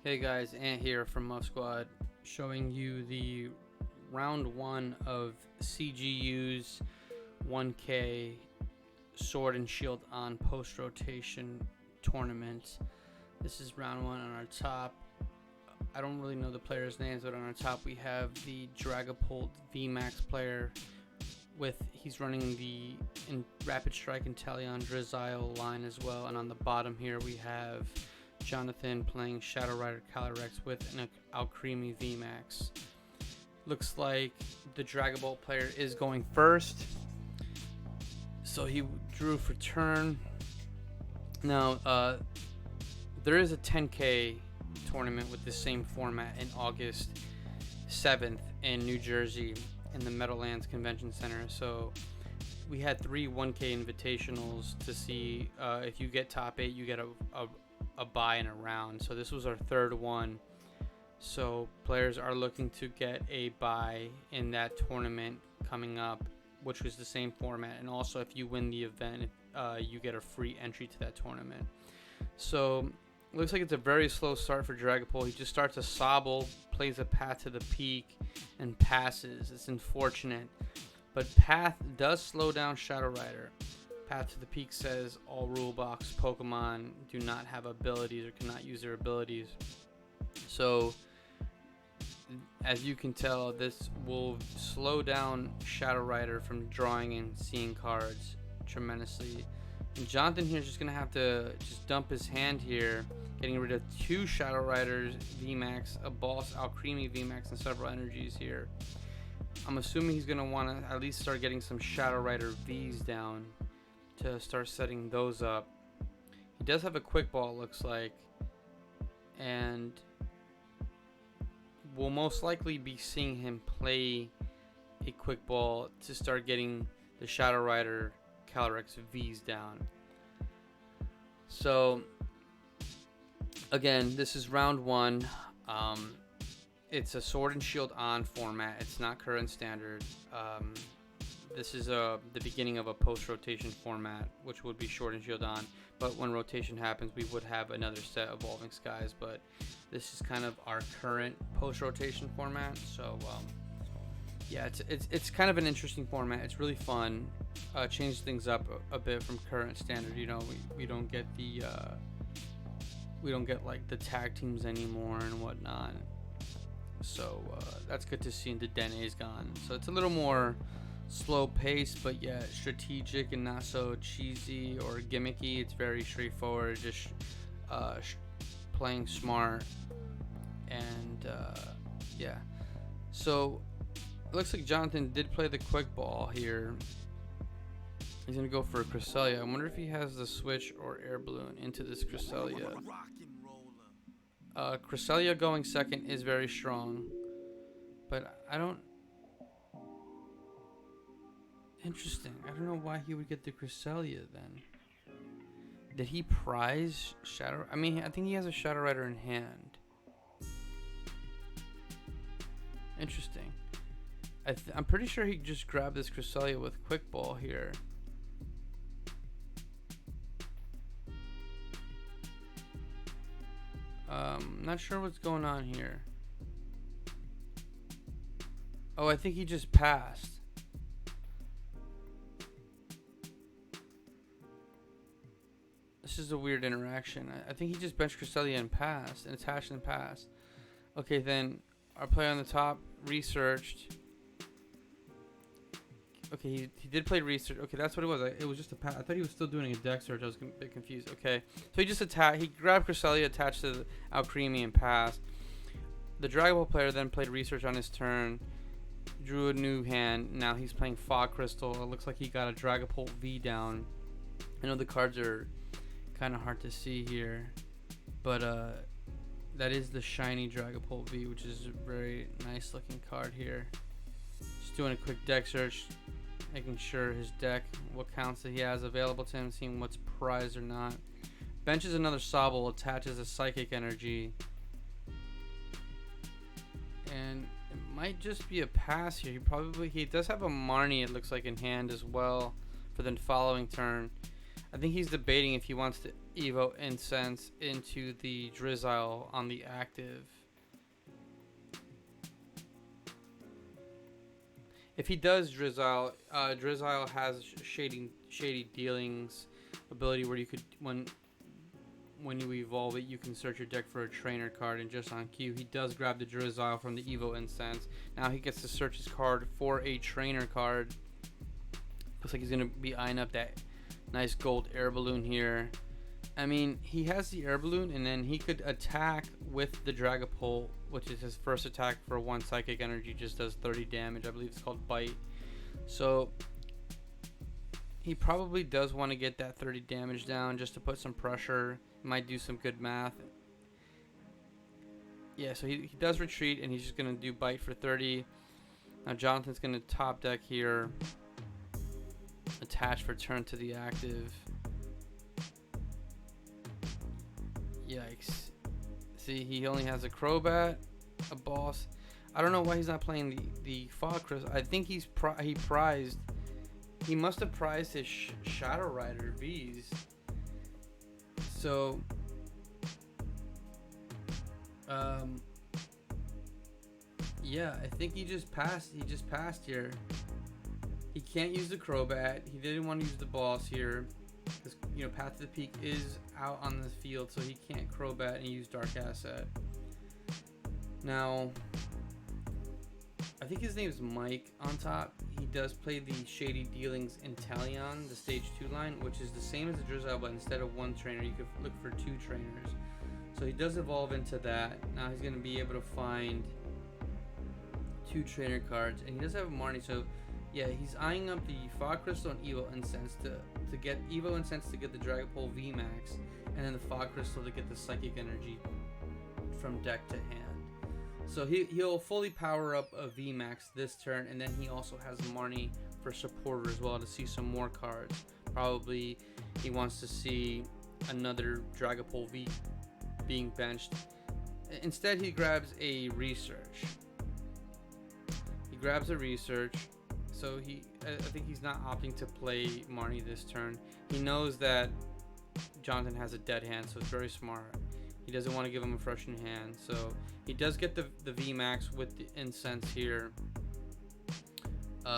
Hey guys, Ant here from Muff Squad, showing you the round 1 of CGU's 1K Sword and Shield on post-rotation tournament. This is round 1 on our top. I don't really know the players' names, but on our top we have the Dragapult VMAX player he's running the Rapid Strike Inteleon Dragapult line as well, and on the bottom here we have Jonathan playing Shadow Rider Calyrex with an Alcremie VMAX. Looks like the Dragapult player is going first, so he drew for turn. Now, there is a 10K tournament with the same format in August 7th in New Jersey in the Meadowlands Convention Center. So we had 3 1K invitationals to see if you get top 8, you get a bye in a round. So this was our 3rd one. So players are looking to get a bye in that tournament coming up, which was the same format. And also, if you win the event, you get a free entry to that tournament. So it looks like it's a very slow start for Dragapult. He just starts a Sobble, plays a Path to the Peak, and passes. It's unfortunate, but Path does slow down Shadow Rider. Path to the Peak says all rule box Pokemon do not have abilities or cannot use their abilities. So as you can tell, this will slow down Shadow Rider from drawing and seeing cards tremendously. And Jonathan here is just going to have to just dump his hand here, getting rid of 2 Shadow Riders VMAX, a Boss Alcremie VMAX, and several energies here. I'm assuming he's going to want to at least start getting some Shadow Rider Vs down to start setting those up. He does have a Quick Ball, it looks like, and we'll most likely be seeing him play a Quick Ball to start getting the Shadow Rider Calyrex Vs down. So again, this is round 1. It's a Sword and Shield on format. It's not current standard. This is the beginning of a post-rotation format, which would be Sword and Shield on. But when rotation happens, we would have another set of Evolving Skies. But this is kind of our current post-rotation format. So yeah, it's kind of an interesting format. It's really fun. Changes things up a bit from current standard. You know, we don't get the like the tag teams anymore and whatnot. So that's good to see. And the Dene's gone. So it's a little more slow paced, but yet strategic and not so cheesy or gimmicky. It's very straightforward, just playing smart. And yeah, so it looks like Jonathan did play the Quick Ball here. He's gonna go for a Cresselia. I wonder if he has the switch or Air Balloon into this Cresselia. Cresselia going second is very strong, but I don't. Interesting. I don't know why he would get the Cresselia then. Did he prize Shadow? I mean, I think he has a Shadow Rider in hand. Interesting. I'm pretty sure he just grabbed this Cresselia with Quick Ball here. Not sure what's going on here. Oh, I think he just passed. This is a weird interaction. I think he just benched Cresselia and passed, and attached and passed. Okay, then our player on the top researched. Okay, he did play research. Okay, that's what it was. It was just a pass. I thought he was still doing a deck search. I was a bit confused. Okay, so he just attacked. He grabbed Cresselia, attached to the Alcremie, and passed. The Dragapult player then played research on his turn, drew a new hand. Now he's playing Fog Crystal. It looks like he got a Dragapult V down. I know the cards are kind of hard to see here, but that is the shiny Dragapult V, which is a very nice looking card here. Just doing a quick deck search, making sure his deck, what counts that he has available to him, seeing what's prized or not. Benches another Sobble, attaches a Psychic Energy, and it might just be a pass here. He does have a Marnie, it looks like, in hand as well for the following turn. I think he's debating if he wants to Evo Incense into the Drizzile on the active. If he does Drizzile, Drizzile has shady dealings ability where you could, when you evolve it, you can search your deck for a trainer card, and just on cue, he does grab the Drizzile from the Evo Incense. Now he gets to search his card for a trainer card. Looks like he's gonna be eyeing up that nice gold air balloon here. I mean, he has the air balloon, and then he could attack with the Dragapult, which is his first attack for 1 psychic energy, just does 30 damage. I believe it's called Bite. So he probably does want to get that 30 damage down just to put some pressure. He might do some good math. Yeah, so he does retreat, and he's just going to do Bite for 30. Now Jonathan's going to top deck here. Attach for turn to the active. Yikes. See, he only has a Crobat, a Boss. I don't know why he's not playing the Fog Crystal. I think he must have prized his Shadow Rider Vs. So yeah, I think he just passed here. He can't use the Crobat. He didn't want to use the Boss here, because, you know, Path to the Peak is out on the field, so he can't Crobat and use Dark Asset. Now, I think his name is Mike on top. He does play the Shady Dealings Inteleon, the stage 2 line, which is the same as the Drizzile, but instead of 1 trainer, you could look for 2 trainers. So he does evolve into that. Now he's going to be able to find 2 trainer cards, and he does have a Marnie, so yeah, he's eyeing up the Fog Crystal and Evo Incense to get Evo Incense to get the Dragapult VMAX, and then the Fog Crystal to get the Psychic Energy from deck to hand. So he'll fully power up a VMAX this turn, and then he also has Marnie for supporter as well to see some more cards. Probably he wants to see another Dragapult V being benched. Instead, he grabs a Research. He grabs a Research. So I think he's not opting to play Marnie this turn. He knows that Jonathan has a dead hand, so it's very smart. He doesn't want to give him a fresh new hand, so he does get the VMAX with the Incense here.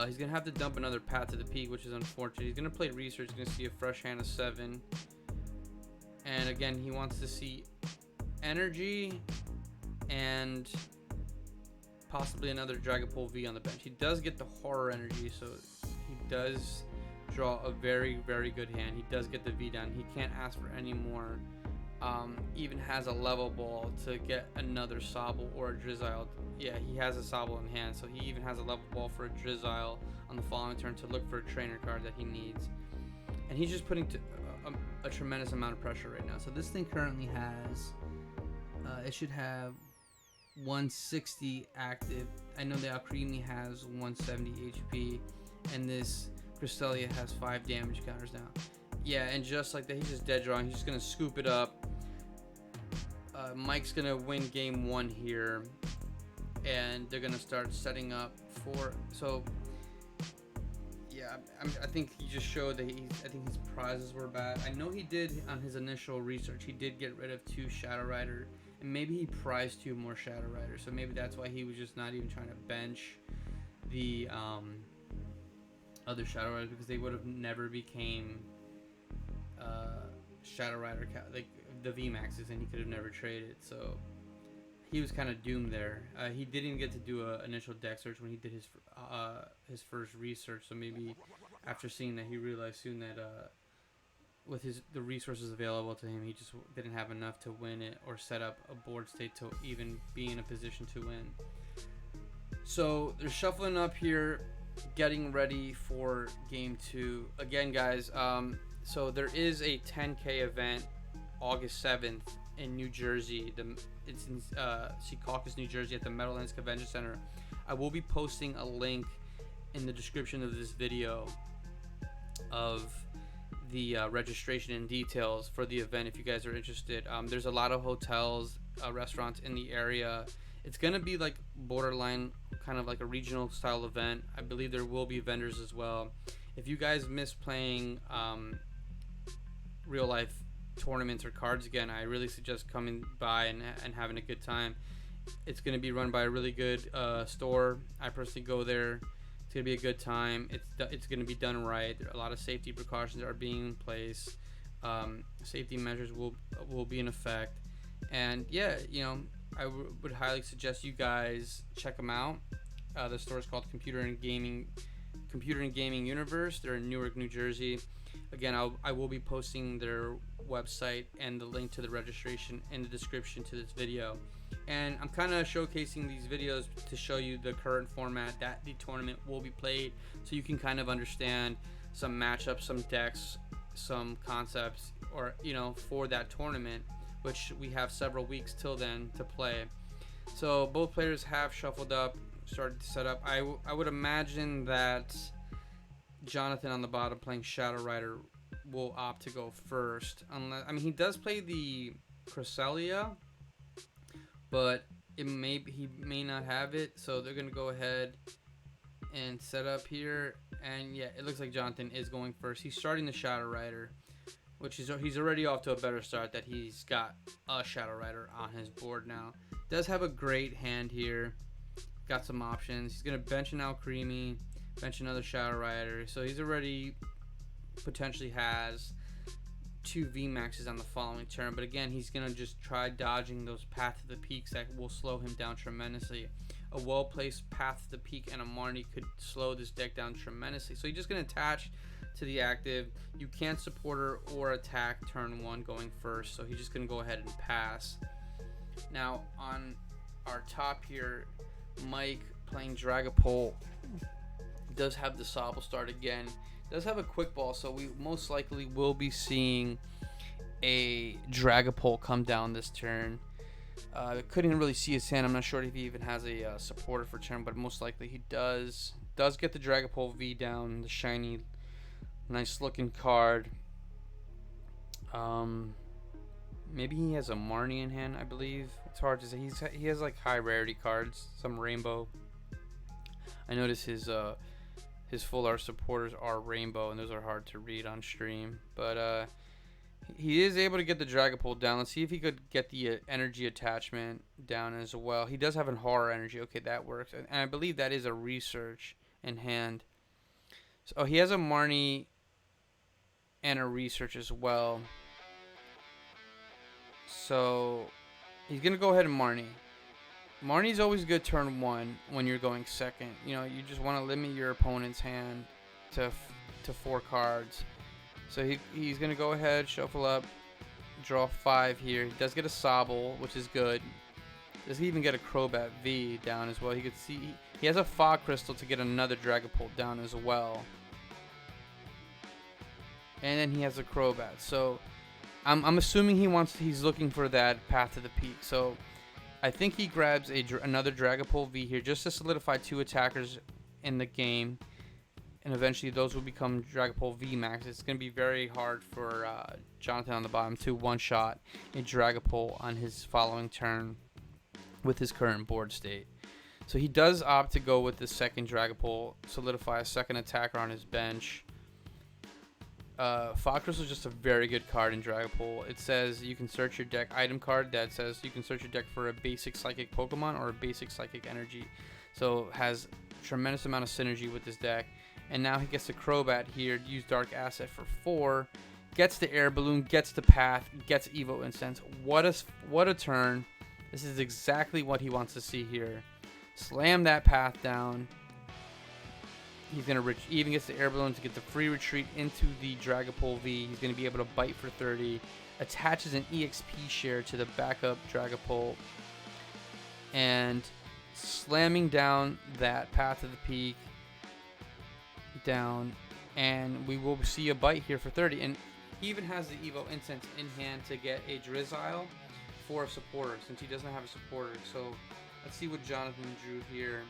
He's gonna have to dump another Path to the Peak, which is unfortunate. He's gonna play Research. He's gonna see a fresh hand of 7, and again, he wants to see Energy and possibly another Dragapult V on the bench. He does get the Horror Energy, so he does draw a very, very good hand. He does get the V down. He can't ask for any more. Even has a level ball to get another Sobble or a Drizzile. Yeah, he has a Sobble in hand, so he even has a level ball for a Drizzile on the following turn to look for a trainer card that he needs. And he's just putting a tremendous amount of pressure right now. So this thing currently has, it should have 160 active. I know the Alcremie has 170 HP, and this Cresselia has 5 damage counters now. Yeah, and just like that, he's just dead drawing. He's just gonna scoop it up. Mike's gonna win game 1 here, and they're gonna start setting up for. So yeah, I think he just showed that I think his prizes were bad. I know he did on his initial research. He did get rid of 2 Shadow Rider. And maybe he prized 2 more Shadow Riders, so maybe that's why he was just not even trying to bench the other Shadow Riders, because they would have never became Shadow Rider, like the VMAXs, and he could have never traded. So he was kind of doomed there. He didn't get to do an initial deck search when he did his first research, so maybe after seeing that, he realized soon that with the resources available to him, he just didn't have enough to win it or set up a board state to even be in a position to win. So they're shuffling up here, getting ready for game 2. Again, guys, so there is a 10K event August 7th in New Jersey. It's in Secaucus, New Jersey at the Meadowlands Convention Center. I will be posting a link in the description of this video of the registration and details for the event if you guys are interested. There's a lot of hotels, restaurants in the area. It's gonna be like borderline kind of like a regional style event. I believe there will be vendors as well. If you guys miss playing real life tournaments or cards again, I really suggest coming by and having a good time. It's going to be run by a really good store. I personally go there. It's going to be a good time. It's going to be done right. A lot of safety precautions are being in place. Safety measures will be in effect. And yeah, I would highly suggest you guys check them out. The store is called Computer and Gaming Universe. They're in Newark, New Jersey. Again, I will be posting their website and the link to the registration in the description to this video. And I'm kind of showcasing these videos to show you the current format that the tournament will be played, so you can kind of understand some matchups, some decks, some concepts, or for that tournament, which we have several weeks till then to play. So both players have shuffled up, started to set up. I would imagine that Jonathan on the bottom playing Shadow Rider will opt to go first, unless he does play the Cresselia, but he may not have it, so they're gonna go ahead and set up here. And yeah, it looks like Jonathan is going first. He's starting the Shadow Rider, which he's already off to a better start that he's got a Shadow Rider on his board now. Does have a great hand here. Got some options. He's gonna bench an Alcremie, bench another Shadow Rider, so he's already potentially has 2 VMAXs on the following turn. But again, he's gonna just try dodging those Path to the Peaks that will slow him down tremendously. A well-placed Path to the Peak and a Marnie could slow this deck down tremendously. So you're just gonna attach to the active. You can't support her or attack turn 1 going first, so he's just gonna go ahead and pass. Now on our top here, Mike playing Dragapult does have the Sobble start again. Does have a quick ball, so we most likely will be seeing a Dragapult come down this turn. Couldn't really see his hand. I'm not sure if he even has a supporter for turn, but most likely he does. Does get the Dragapult V down, the shiny, nice looking card. Maybe he has a Marnie in hand, I believe. It's hard to say. He has like high rarity cards, some rainbow. I notice his full art supporters are rainbow, and those are hard to read on stream. But he is able to get the Dragapult down. Let's see if he could get the energy attachment down as well. He does have an horror energy. Okay, that works. And I believe that is a research in hand. So he has a Marnie and a research as well. So he's going to go ahead and Marnie. Marnie's always good turn 1 when you're going second. You just want to limit your opponent's hand to 4 cards. So he's going to go ahead, shuffle up, draw 5 here. He does get a Sobble, which is good. Does he even get a Crobat V down as well? He could see he has a Fog Crystal to get another Dragapult down as well. And then he has a Crobat. So I'm assuming he's looking for that Path to the Peak. So I think he grabs another Dragapult V here just to solidify 2 attackers in the game, and eventually those will become Dragapult VMAX. It's going to be very hard for Jonathan on the bottom to one-shot a Dragapult on his following turn with his current board state. So he does opt to go with the second Dragapult, solidify a second attacker on his bench. Fog Crystal is just a very good card in Dragapult. It says you can search your deck item card that says you can search your deck for a basic psychic Pokemon or a basic psychic energy. So has tremendous amount of synergy with this deck. And now he gets the Crobat here, use Dark Asset for 4, gets the Air Balloon, gets the Path, gets Evo Incense. What a turn. This is exactly what he wants to see here. Slam that Path down. He's going to even gets the Air Balloon to get the free retreat into the Dragapult V. He's going to be able to bite for 30. Attaches an EXP share to the backup Dragapult. And slamming down that Path to the Peak down. And we will see a bite here for 30. And he even has the Evo Incense in hand to get a Drizzile for a supporter, since he doesn't have a supporter. So let's see what Jonathan drew here.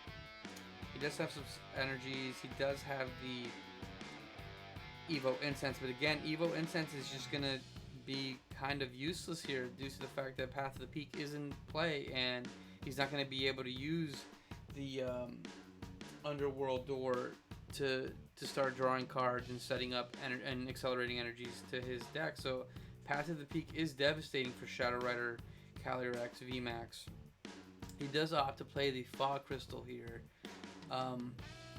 He does have some energies. He does have the Evo Incense. But again, Evo Incense is just going to be kind of useless here due to the fact that Path to the Peak is in play. And he's not going to be able to use the Underworld Door to start drawing cards and setting up and accelerating energies to his deck. So Path of the Peak is devastating for Shadow Rider Calyrex VMAX. He does opt to play the Fog Crystal here.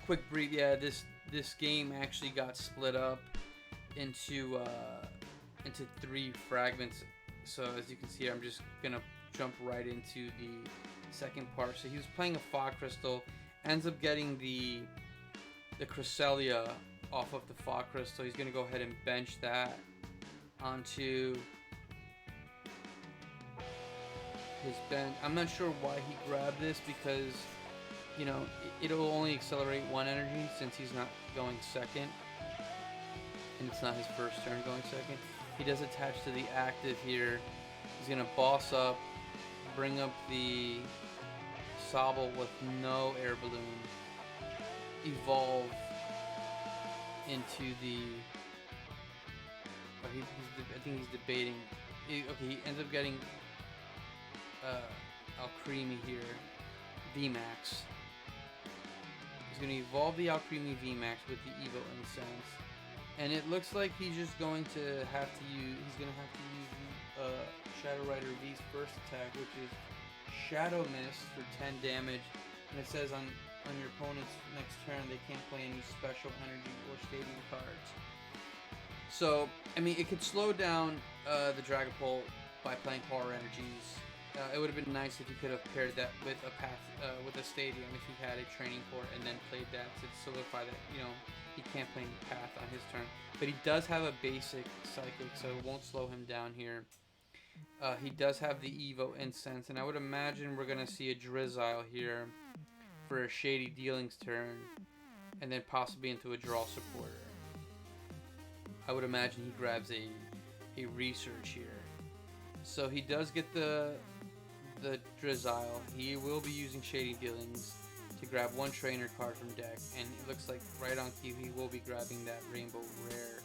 Quick brief, yeah, this game actually got split up into 3 fragments. So as you can see, I'm just gonna jump right into the second part. So he was playing a Fog Crystal, ends up getting the Cresselia off of the Fog Crystal. He's gonna go ahead and bench that onto his bench. I'm not sure why he grabbed this, because you know it'll only accelerate 1 energy since he's not going second, and it's not his first turn going second. He does attach to the active here. He's gonna boss up, bring up the Sobble with no air balloon, evolve into the. Oh, I think he's debating. Okay, he ends up getting Alcremie here, VMAX. He's going to evolve the Alcremie VMAX with the Evo Incense, and it looks like he's just going to have to use. He's going to have to use Shadow Rider V's first attack, which is Shadow Mist for 10 damage, and it says on your opponent's next turn they can't play any special energy or stadium cards. So I mean, it could slow down the Dragapult by playing Power Energies. It would have been nice if you could have paired that with a path, with a stadium, if you had a training port and then played that to solidify that, you know, he can't play path on his turn. But he does have a basic psychic, so it won't slow him down here. He does have the Evo Incense, and I would imagine we're gonna see a Drizzile here for a Shady Dealings turn, and then possibly into a Draw Supporter. I would imagine he grabs a Research here. So he does get the Drizzile. He will be using Shady Dealings to grab 1 trainer card from deck, and it looks like right on cue he will be grabbing that Rainbow Rare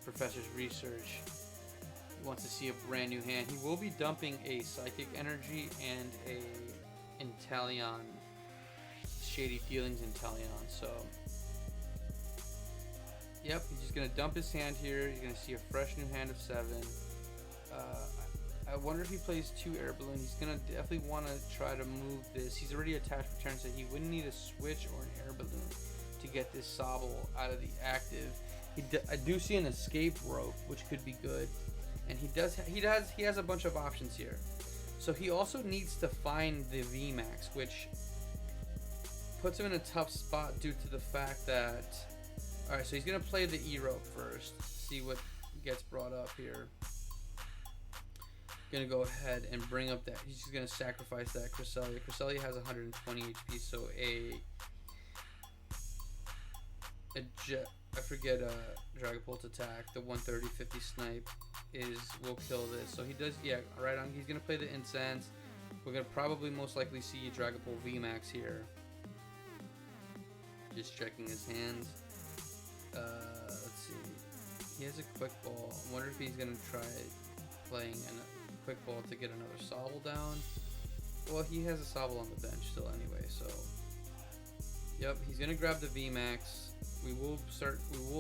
Professor's Research. He wants to see a brand new hand. He will be dumping a Psychic Energy and a Inteleon, Shady Dealings Inteleon. So yep, he's just gonna dump his hand here. He's gonna see a fresh new hand of 7. I wonder if he plays 2 air balloons. He's gonna definitely want to try to move this. He's already attached return, so he wouldn't need a switch or an air balloon to get this Sobble out of the active. I do see an escape rope, which could be good, and he has a bunch of options here. So he also needs to find the VMAX, which puts him in a tough spot due to the fact that. All right, so he's gonna play the E-rope first. See what gets brought up here. Gonna go ahead and bring up that. He's just gonna sacrifice that Cresselia. Cresselia has 120 HP, so I forget Dragapult attack. The 130-50 snipe will kill this. So he does, yeah, right on. He's gonna play the Incense. We're gonna probably most likely see Dragapult VMAX here. Just checking his hands. Let's see. He has a Quick Ball. I wonder if he's gonna try playing a Quick Ball to get another Sobble down. Well, he has a Sobble on the bench still anyway, so. Yep, he's gonna grab the VMAX. We will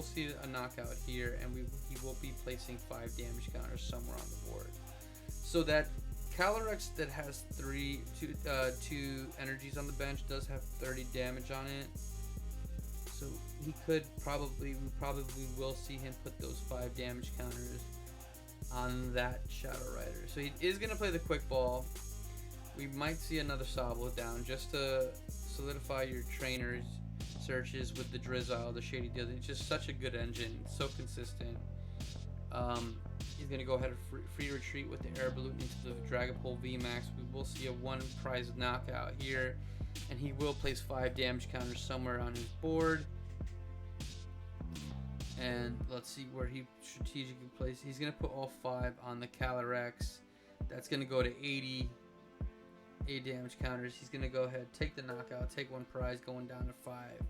see a knockout here, and he will be placing 5 damage counters somewhere on the board. So that Calyrex that has 2 energies on the bench does have 30 damage on it. So we probably will see him put those 5 damage counters on that Shadow Rider. So he is gonna play the Quick Ball. We might see another Sobble down just to solidify your trainers searches with the Drizzile, the Shady Deal. It's just such a good engine, so consistent. He's gonna go ahead and free retreat with the Air Balloon into the Dragapult VMAX. We will see a 1 prize knockout here, and he will place 5 damage counters somewhere on his board. And let's see where he strategically plays. He's gonna put all 5 on the Calyrex. That's gonna go to 80 damage counters. He's gonna go ahead, take the knockout, take 1 prize, going down to 5.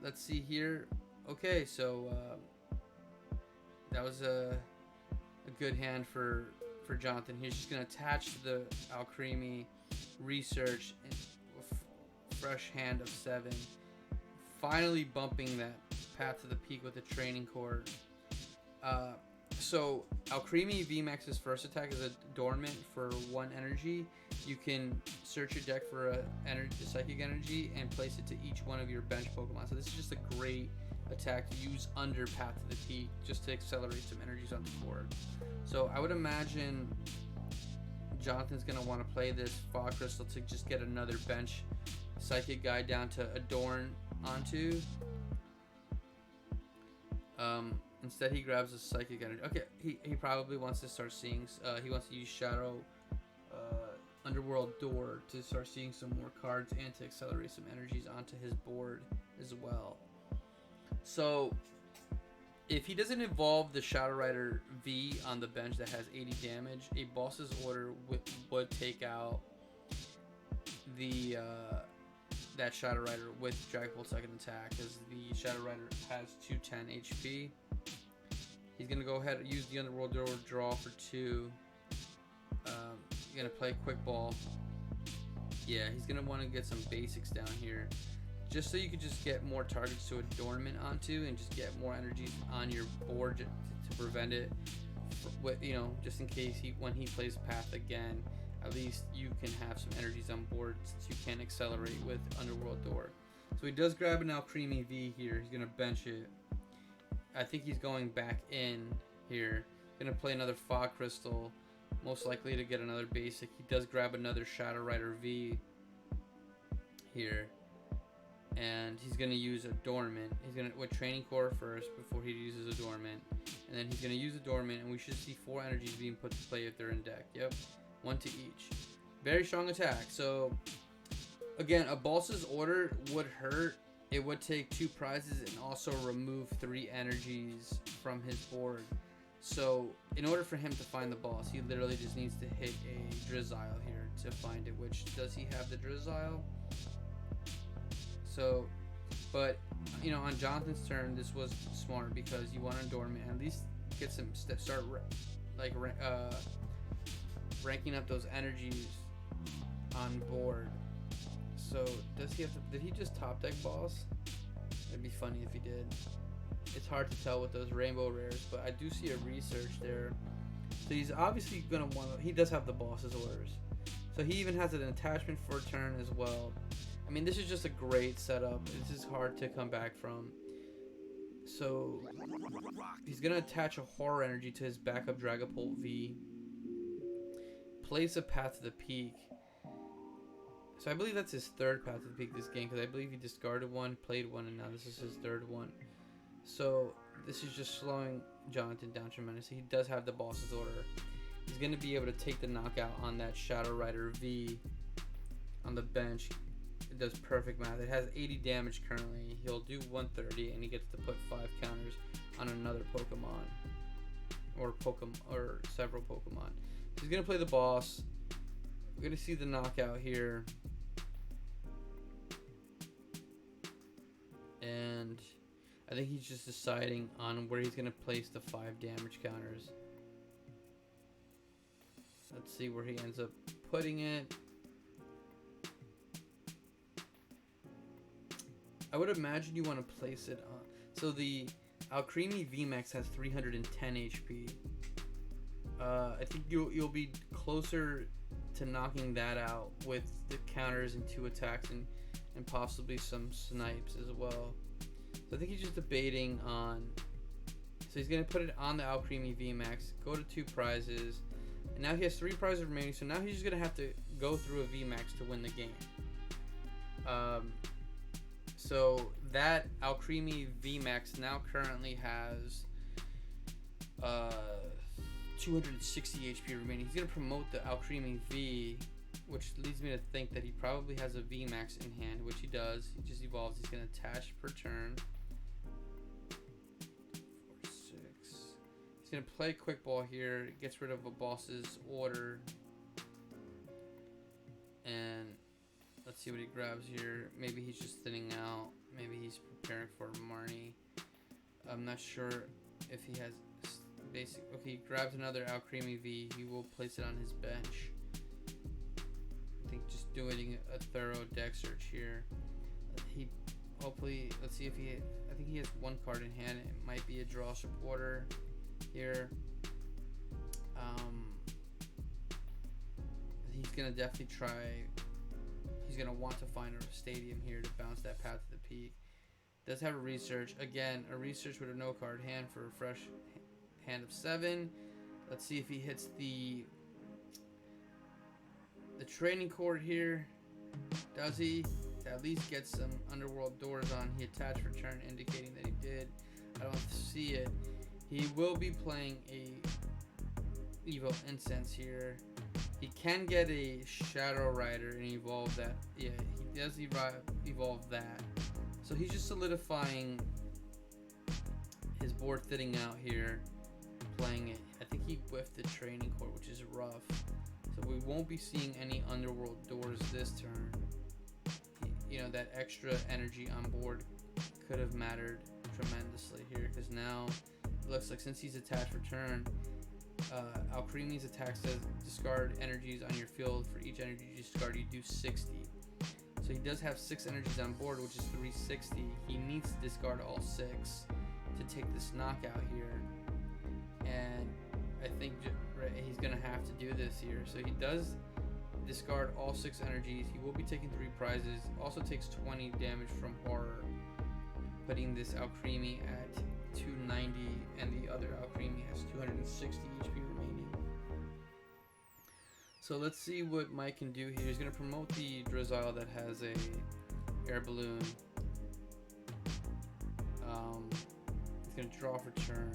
Let's see here. Okay, so that was a good hand for Jonathan. He's just gonna attach the Alcremie Research and fresh hand of 7. finally bumping that path to the peak with the training core. So Alcremie VMAX's first attack is a dormant for 1 energy. You can search your deck for a psychic energy and place it to each one of your bench Pokemon. So this is just a great attack to use under Path to the Peak just to accelerate some energies on the board. So I would imagine Jonathan's going to want to play this Fog Crystal to just get another bench psychic guy down to adorn onto. Instead he grabs a psychic energy. Okay, he probably wants to start seeing, he wants to use Shadow Underworld Door to start seeing some more cards and to accelerate some energies onto his board as well. So if he doesn't evolve the Shadow Rider V on the bench that has 80 damage, a boss's order would take out the that Shadow Rider with Dragapult second attack, because the Shadow Rider has 210 HP. He's gonna go ahead and use the Underworld Door, draw for 2. He's gonna play Quick Ball. Yeah, he's gonna want to get some basics down here, just so you could just get more targets to adornment onto, and just get more energies on your board to prevent it. Just in case when he plays Path again, at least you can have some energies on board since you can accelerate with Underworld Door. So he does grab an Alcremie V here. He's gonna bench it. I think he's going back in here. Gonna play another Fog Crystal, most likely to get another basic. He does grab another Shadow Rider V here, and he's gonna use a dormant. He's gonna with Training Core first before he uses a dormant, and then he's gonna use a dormant, and we should see 4 energies being put to play if they're in deck. Yep, 1 to each. Very strong attack. So again, a boss's order would hurt. It would take 2 prizes and also remove 3 energies from his board. So in order for him to find the boss, he literally just needs to hit a Drizzile here to find it, which, does he have the Drizzile? So, but, on Jonathan's turn, this was smart because you want to dormant, at least get some start ranking up those energies on board. So does he have to, did he just top deck boss? It'd be funny if he did. It's hard to tell with those rainbow rares, but I do see a research there. So he's obviously gonna want to, he does have the boss's orders. So he even has an attachment for a turn as well. I mean, this is just a great setup. This is hard to come back from. So he's gonna attach a horror energy to his backup Dragapult V. Plays a Path to the Peak. So I believe that's his 3rd Path to the Peak this game, because I believe he discarded 1, played 1, and now this is his 3rd one. So this is just slowing Jonathan down tremendously. He does have the boss's order. He's going to be able to take the knockout on that Shadow Rider V on the bench. It does perfect math. It has 80 damage currently. He'll do 130, and he gets to put 5 counters on another Pokemon. Or several Pokemon. So he's going to play the boss. We're going to see the knockout here. And I think he's just deciding on where he's going to place the 5 damage counters. Let's see where he ends up putting it. I would imagine you want to place it on. So the Alcremie VMAX has 310 HP. I think you'll be closer to knocking that out with the counters and 2 attacks and possibly some snipes as well. So I think he's just debating on. So he's gonna put it on the Alcremie VMAX, go to 2 prizes, and now he has 3 prizes remaining. So now he's just gonna have to go through a VMAX to win the game. So that Alcremie VMAX now currently has 260 HP remaining. He's gonna promote the Alcremie V, which leads me to think that he probably has a VMAX in hand, which he does. He just evolves. He's gonna attach per turn. 4, 6. He's gonna play Quick Ball here. Gets rid of a boss's order. And let's see what he grabs here. Maybe he's just thinning out. Maybe he's preparing for Marnie. I'm not sure if he has basic. Okay, he grabs another Alcremie V. He will place it on his bench. I think just doing a thorough deck search here. He hopefully, let's see if I think he has one card in hand. It might be a draw supporter here. He's gonna definitely try. He's gonna want to find a stadium here to bounce that path to the peak. Does have a research. Again, a research with a no card hand for a fresh hand of 7. Let's see if he hits the training court here. Does he? To at least get some underworld doors on. He attached return, indicating that he did. I don't see it. He will be playing a Evo Incense here. He can get a Shadow Rider and evolve that. Yeah, he does evolve that. So he's just solidifying his board thinning out here, playing it. I think he whiffed the training court, which is rough. So we won't be seeing any underworld doors this turn. You know, that extra energy on board could have mattered tremendously here, because now it looks like since he's attached return, Alcremie's attack says discard energies on your field. For each energy you discard, you do 60. So he does have 6 energies on board, which is 360. He needs to discard all 6 to take this knockout here. And I think he's going to have to do this here. So he does discard all 6 energies. He will be taking 3 prizes. Also takes 20 damage from Horror, putting this Alcremie at 290, and the other Alcremie has 260 HP remaining. So let's see what Mike can do here. He's going to promote the Drizzile that has a air balloon. He's going to draw for turn.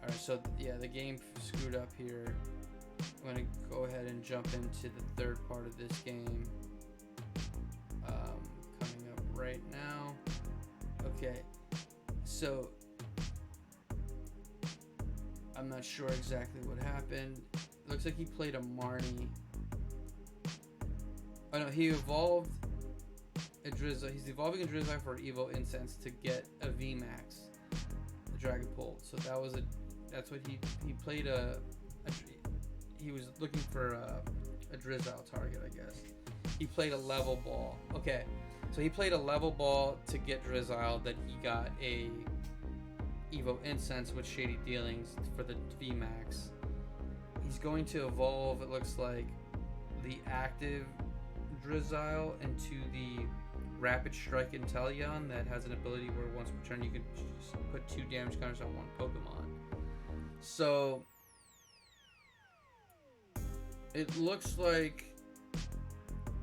Alright, so yeah, the game screwed up here. I'm going to go ahead and jump into the third part of this game. Coming up right now. Okay, so I'm not sure exactly what happened. Looks like he played a Marnie. Oh no, he evolved a Drizzile. He's evolving a Drizzile for Evo Incense to get a VMAX, the Dragapult. So that's what he played he was looking for a Drizzile target, I guess. He played a level ball. Okay, so he played a level ball to get Drizzile, that he got a Evo Incense with Shady Dealings for the VMAX. He's going to evolve, it looks like, the active Drizzile into the Rapid Strike Inteleon that has an ability where once per turn you can just put 2 damage counters on one Pokemon. So it looks like,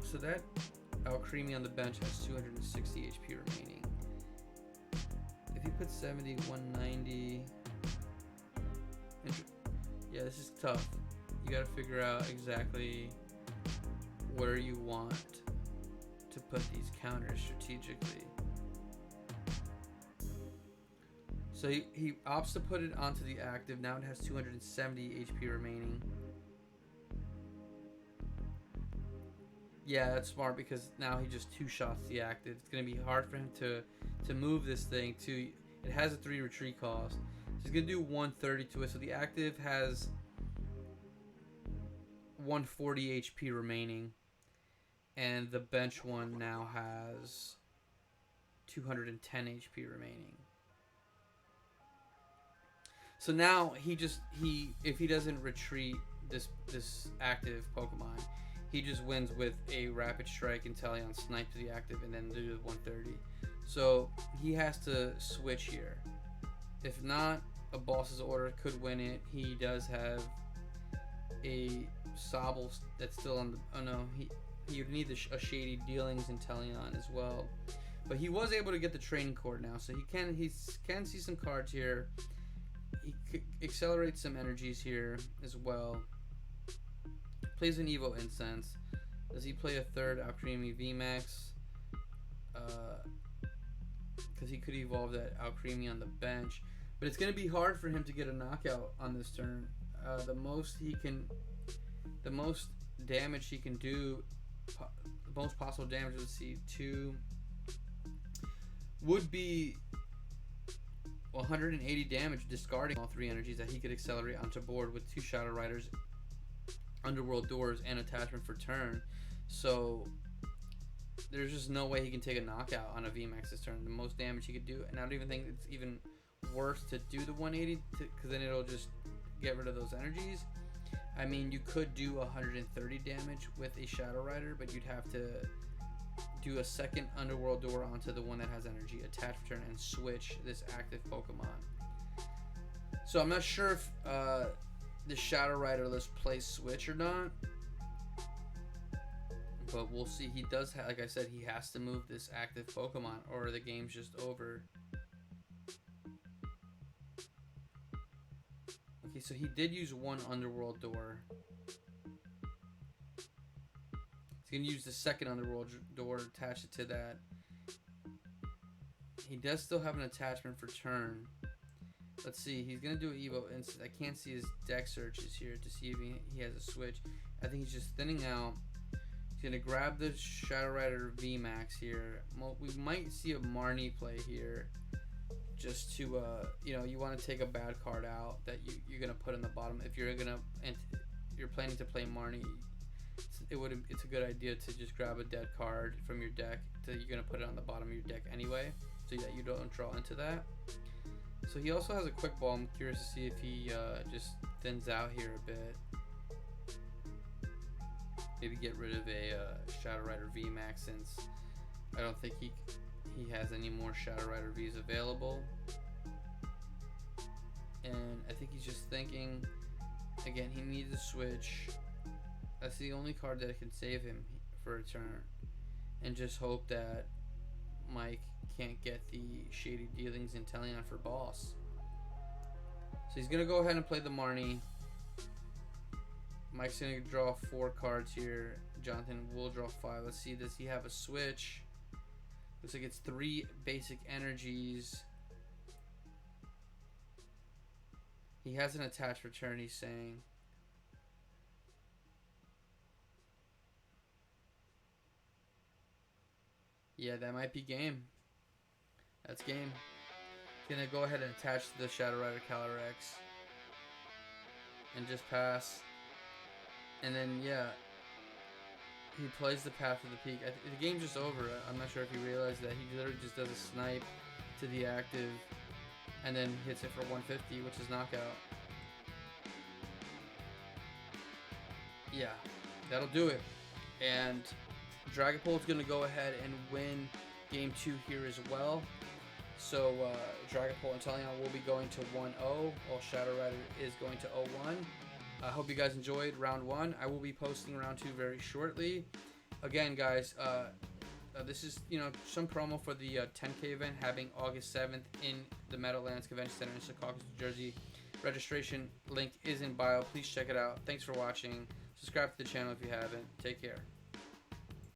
so that Alcremie on the bench has 260 HP remaining. If you put 70, 190, yeah, this is tough. You gotta figure out exactly where you want to put these counters strategically. So he opts to put it onto the active. Now it has 270 HP remaining. Yeah, that's smart, because now he just 2-shots the active. It's gonna be hard for him to move this thing to. It has a 3 retreat cost. So he's gonna do 130 to it. So the active has 140 HP remaining, and the bench one now has 210 HP remaining. So now if he doesn't retreat this active Pokemon, he just wins with a Rapid Strike Inteleon snipe to the active and then do the 130. So he has to switch here. If not, a Boss's Order could win it. He does have a Sobble that's still on the. Oh no, he would need a Shady Dealings Inteleon as well. But he was able to get the training court now, so he can see some cards here. He could accelerate some energies here as well. Plays an Evo Incense. Does he play a third Alcremie VMAX? Because he could evolve that Alcremie on the bench. But it's going to be hard for him to get a knockout on this turn. The most damage he can do, the most possible damage, let's see, 2 would be 180 damage, discarding all 3 energies that he could accelerate onto board with 2 Shadow Riders, Underworld Doors, and attachment for turn. So there's just no way he can take a knockout on a VMAX this turn. The most damage he could do, and I don't even think it's even worse to do the 180, because then it'll just get rid of those energies. I mean, you could do 130 damage with a Shadow Rider, but you'd have to do a second Underworld Door onto the one that has energy, attach return, and switch this active Pokemon. So I'm not sure if the Shadow Rider lets play switch or not, but we'll see. He does, like I said, he has to move this active Pokemon or the game's just over. Okay, so he did use one Underworld Door. He's going to use the second Underworld Door, attach it to that. He does still have an attachment for turn. Let's see, he's going to do an Evo Instant. I can't see his deck searches here to see if he has a switch. I think he's just thinning out. He's going to grab the Shadow Rider VMAX here. We might see a Marnie play here. Just to, you know, you want to take a bad card out that you're going to put in the bottom. If you're you're planning to play Marnie, it's a good idea to just grab a dead card from your deck that you're going to put it on the bottom of your deck anyway, so that you don't draw into that. So he also has a Quick Ball. I'm curious to see if he just thins out here a bit. Maybe get rid of a Shadow Rider VMAX, since I don't think he has any more Shadow Rider Vs available. And I think he's just thinking, again, he needs a switch. That's the only card that can save him for a turn. And just hope that Mike can't get the Shady Dealings Inteleon for boss. So he's going to go ahead and play the Marnie. Mike's going to draw 4 cards here. Jonathan will draw 5. Let's see, does he have a switch? Looks like it's 3 basic energies. He has an attached return, he's saying. Yeah, that might be game. That's game. He's gonna go ahead and attach the Shadow Rider Calyrex and just pass. And then, yeah, he plays the Path of the Peak. The game's just over. I'm not sure if you realize that. He literally just does a snipe to the active and then hits it for 150, which is knockout. Yeah, that'll do it. And Dragapult's going to go ahead and win Game 2 here as well. So Dragapult and Inteleon will be going to 1-0, while Shadow Rider is going to 0-1. I hope you guys enjoyed round 1. I will be posting round 2 very shortly. Again, guys, this is, you know, some promo for the 10K event happening August 7th in the Meadowlands Convention Center in Secaucus, New Jersey. Registration link is in bio. Please check it out. Thanks for watching. Subscribe to the channel if you haven't. Take care.